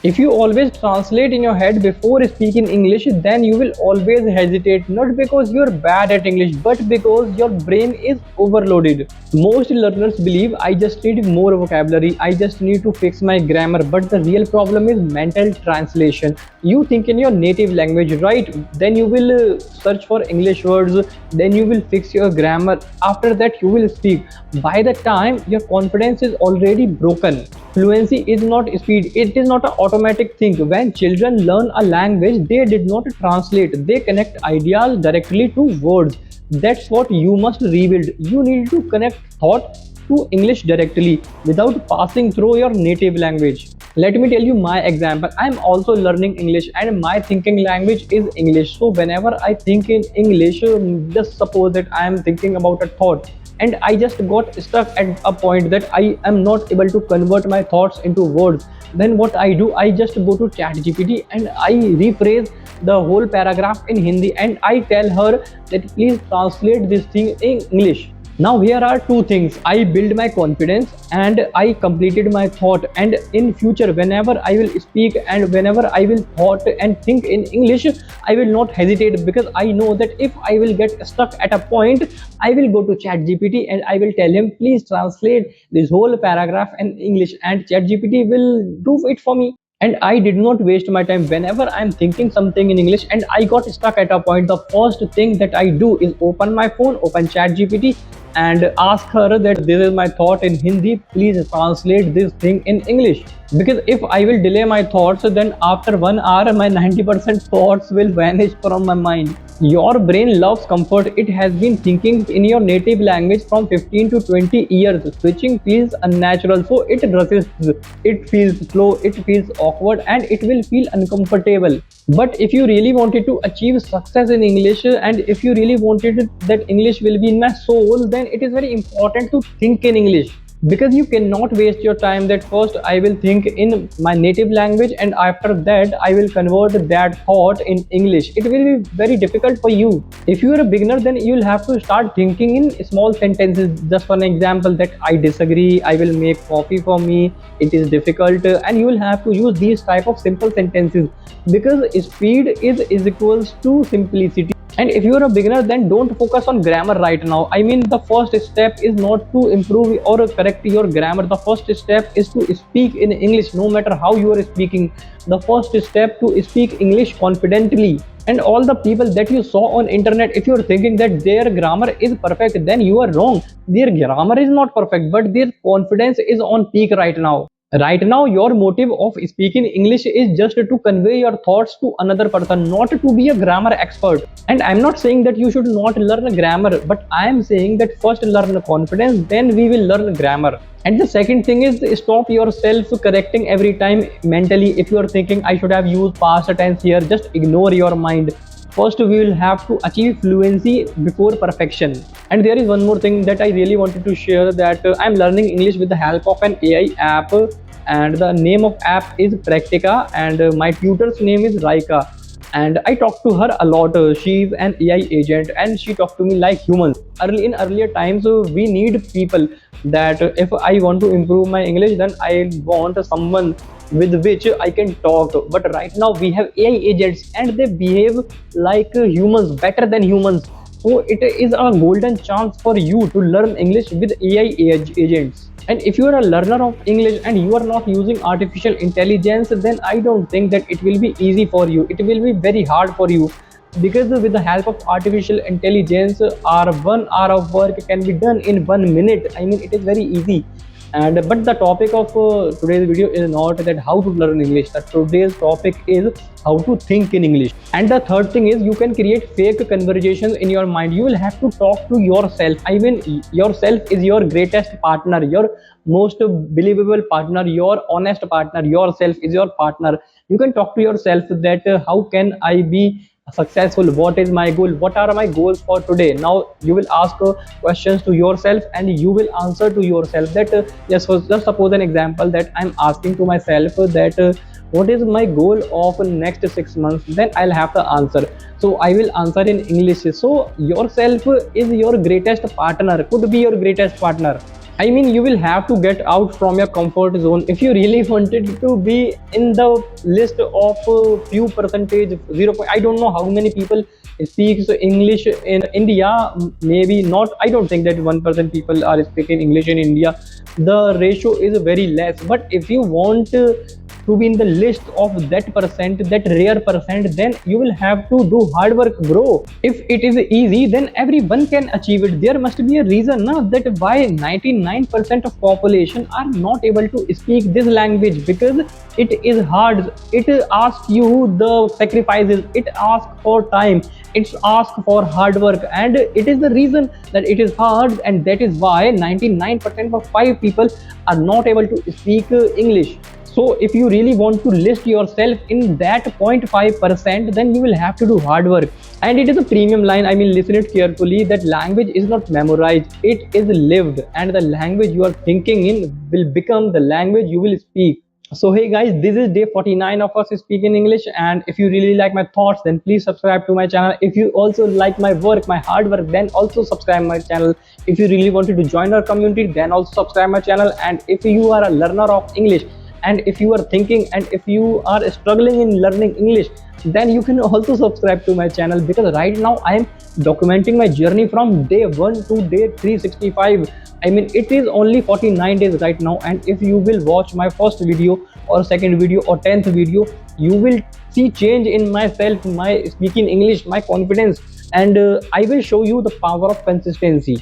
If you always translate in your head before speaking English, then you will always hesitate, not because you're bad at English, but because your brain is overloaded. Most learners believe I just need more vocabulary, I just need to fix my grammar, but the real problem is mental translation. You think in your native language, right? Then you will search for English words, then you will fix your grammar. After that, you will speak. By the time your confidence is already broken. Fluency is not speed, it is not an automatic thing. When children learn a language, they did not translate, they connect ideas directly to words. That's what you must rebuild. You need to connect thought to English directly without passing through your native language. Let me tell you my example. I am also learning English and my thinking language is English. So whenever I think in English, just suppose that I am thinking about a thought and I just got stuck at a point that I am not able to convert my thoughts into words. Then what I do, I just go to ChatGPT and I rephrase the whole paragraph in Hindi and I tell her that please translate this thing in English. Now here are two things. I build my confidence and I completed my thought, and in future whenever I will speak and whenever I will thought and think in English, I will not hesitate because I know that if I will get stuck at a point, I will go to ChatGPT and I will tell him please translate this whole paragraph in English, and ChatGPT will do it for me. And I did not waste my time. Whenever I'm thinking something in English and I got stuck at a point, the first thing that I do is open my phone, open ChatGPT, and ask her that this is my thought in Hindi, please translate this thing in English. Because if I will delay my thoughts, then after 1 hour my 90% thoughts will vanish from my mind. Your brain loves comfort. It has been thinking in your native language from 15 to 20 years. Switching feels unnatural, so it resists. It feels slow, it feels awkward, and it will feel uncomfortable. But if you really wanted to achieve success in English, and if you really wanted that English will be in my soul, then it is very important to think in English, because you cannot waste your time that first I will think in my native language and after that I will convert that thought in English. It will be very difficult for you. If you are a beginner, then you will have to start thinking in small sentences. Just for an example, that I disagree, I will make coffee for me, it is difficult, and you will have to use these type of simple sentences, because speed is equals to simplicity. And if you are a beginner, then don't focus on grammar right now. I mean, the first step is not to improve or correct your grammar. The first step is to speak in English, no matter how you are speaking. The first step to speak English confidently. And all the people that you saw on internet, if you are thinking that their grammar is perfect, then you are wrong. Their grammar is not perfect, but their confidence is on peak right now. Right now, your motive of speaking English is just to convey your thoughts to another person, not to be a grammar expert. And I'm not saying that you should not learn grammar, but I am saying that first learn confidence, then we will learn grammar. And the second thing is stop yourself correcting every time mentally. If you are thinking I should have used past tense here, just ignore your mind. First, we will have to achieve fluency before perfection. And there is one more thing that I really wanted to share, that I'm learning English with the help of an AI app, and the name of app is Practica, and my tutor's name is Raika. And I talk to her a lot. She's an AI agent and she talks to me like humans. In earlier times, we need people that if I want to improve my English, then I want someone with which I can talk. But right now we have AI agents and they behave like humans, better than humans. So it is a golden chance for you to learn English with AI agents. And if you are a learner of English and you are not using artificial intelligence, then I don't think that it will be easy for you. It will be very hard for you, because with the help of artificial intelligence, our 1 hour of work can be done in 1 minute. I mean, it is very easy. And but the topic of today's video is not that how to learn English. The today's topic is how to think in English. And the third thing is you can create fake conversations in your mind. You will have to talk to yourself. I mean, yourself is your greatest partner, your most believable partner, your honest partner. Yourself is your partner. You can talk to yourself that how can I be successful, what is my goal, what are my goals for today. Now you will ask questions to yourself and you will answer to yourself that yes, just suppose an example that I'm asking to myself that what is my goal of next 6 months, then I'll have the answer. So I will answer in English. So yourself is your greatest partner, could be your greatest partner. I mean, you will have to get out from your comfort zone if you really wanted to be in the list of few percentage 0. I don't know how many people speaks English in India. Maybe not. I don't think that 1% people are speaking English in India. The ratio is very less. But if you want to be in the list of that percent, that rare percent, then you will have to do hard work, bro. If it is easy, then everyone can achieve it. There must be a reason na, that why 99% of population are not able to speak this language, because it is hard. It asks you the sacrifices, it asks for time, it asks for hard work, and it is the reason that it is hard, and that is why 99% of 5 people are not able to speak English. So if you really want to list yourself in that 0.5%, then you will have to do hard work. And it is a premium line. I mean, listen it carefully. That language is not memorized, it is lived, and the language you are thinking in will become the language you will speak. So hey guys, this is day 49 of us speaking English, and if you really like my thoughts, then please subscribe to my channel. If you also like my work, my hard work, then also subscribe my channel. If you really wanted to join our community, then also subscribe my channel. And if you are a learner of English, and if you are thinking, and if you are struggling in learning English, then you can also subscribe to my channel, because right now I am documenting my journey from day 1 to day 365. I mean, it is only 49 days right now, and if you will watch my first video or second video or 10th video, you will see change in myself, my speaking English, my confidence, and I will show you the power of consistency.